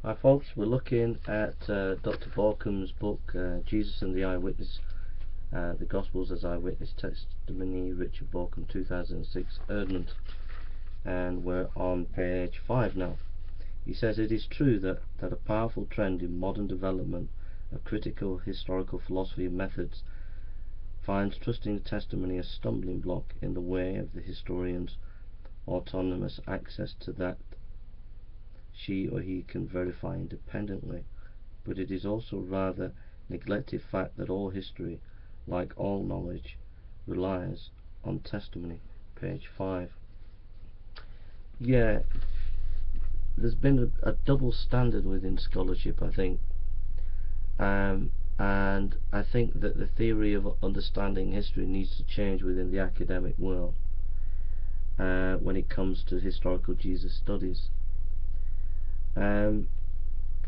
Hi folks, we're looking at Dr. Baukham's book, Jesus and the Eyewitness, the Gospels as Eyewitness Testimony, Richard Bauckham, 2006, Erdmann, and we're on page 5 now. He says, it is true that a powerful trend in modern development of critical historical philosophy and methods finds trusting the testimony a stumbling block in the way of the historian's autonomous access to that she or he can verify independently, but it is also rather neglected fact that all history, like all knowledge, relies on testimony. Page 5. Yeah, there's been a double standard within scholarship, I think, and I think that the theory of understanding history needs to change within the academic world when it comes to historical Jesus studies.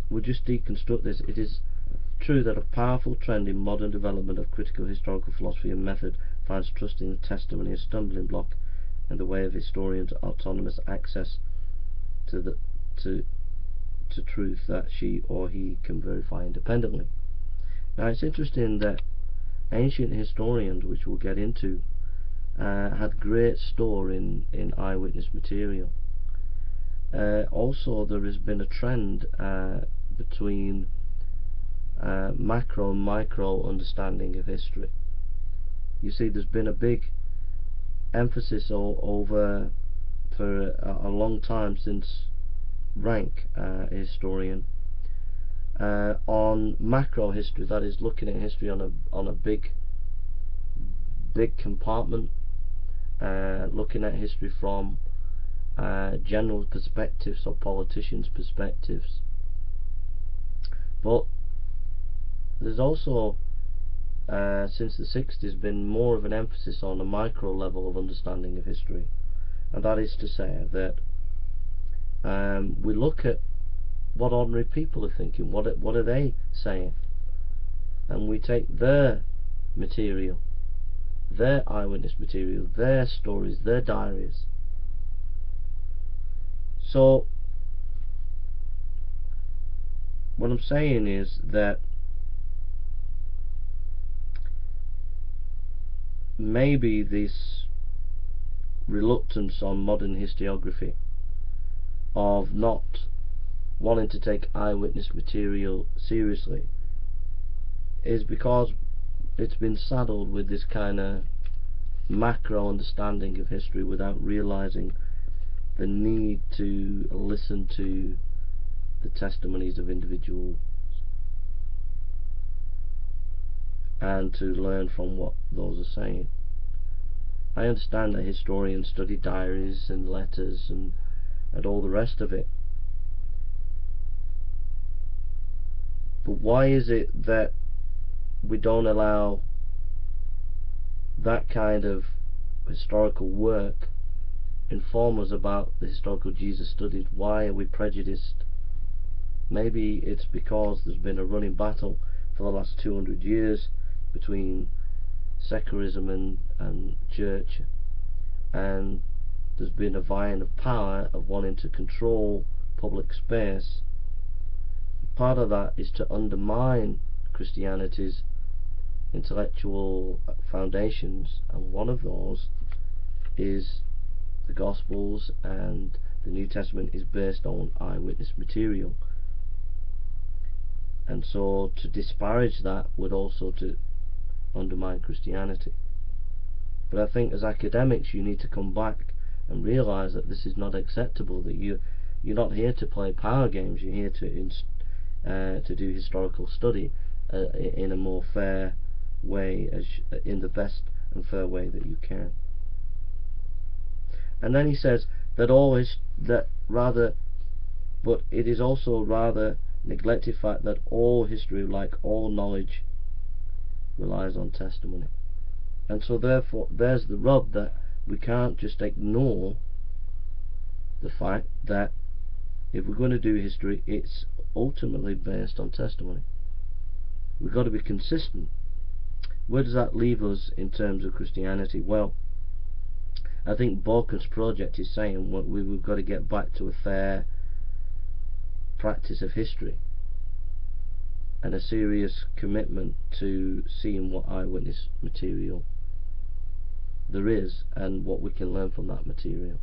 We'll just deconstruct this. It is true that a powerful trend in modern development of critical historical philosophy and method finds trusting the testimony a stumbling block in the way of historians' autonomous access to truth that she or he can verify independently. Now it's interesting that ancient historians, which we'll get into, had great store in eyewitness material. Also, there has been a trend between macro and micro understanding of history. You see, there's been a big emphasis over for a long time since Rank, a historian, on macro history, that is looking at history on a big compartment, looking at history from general perspectives or politicians' perspectives. But there's also since the 60s been more of an emphasis on a micro level of understanding of history, and that is to say that we look at what ordinary people are thinking, what are they saying, and we take their material, their eyewitness material, their stories, their diaries. So what I'm saying is that maybe this reluctance on modern historiography of not wanting to take eyewitness material seriously is because it's been saddled with this kind of macro understanding of history without realizing the need to listen to the testimonies of individuals and to learn from what those are saying. I understand that historians study diaries and letters and all the rest of it, but why is it that we don't allow that kind of historical work inform us about the historical Jesus studies? Why are we prejudiced? Maybe it's because there's been a running battle for the last 200 years between secularism and church, and there's been a vying of power of wanting to control public space. Part of that is to undermine Christianity's intellectual foundations, and one of those is the Gospels, and the New Testament is based on eyewitness material, and so to disparage that would also to undermine Christianity. But I think as academics you need to come back and realise that this is not acceptable, that you're not here to play power games, you're here to do historical study in a more fair way, in the best and fair way that you can. And then he says that but it is also rather neglected fact that all history, like all knowledge, relies on testimony. And so therefore there's the rub, that we can't just ignore the fact that if we're going to do history, it's ultimately based on testimony. We've got to be consistent. Where does that leave us in terms of Christianity? Well, I think Baukham's project is saying we've got to get back to a fair practice of history, and a serious commitment to seeing what eyewitness material there is and what we can learn from that material.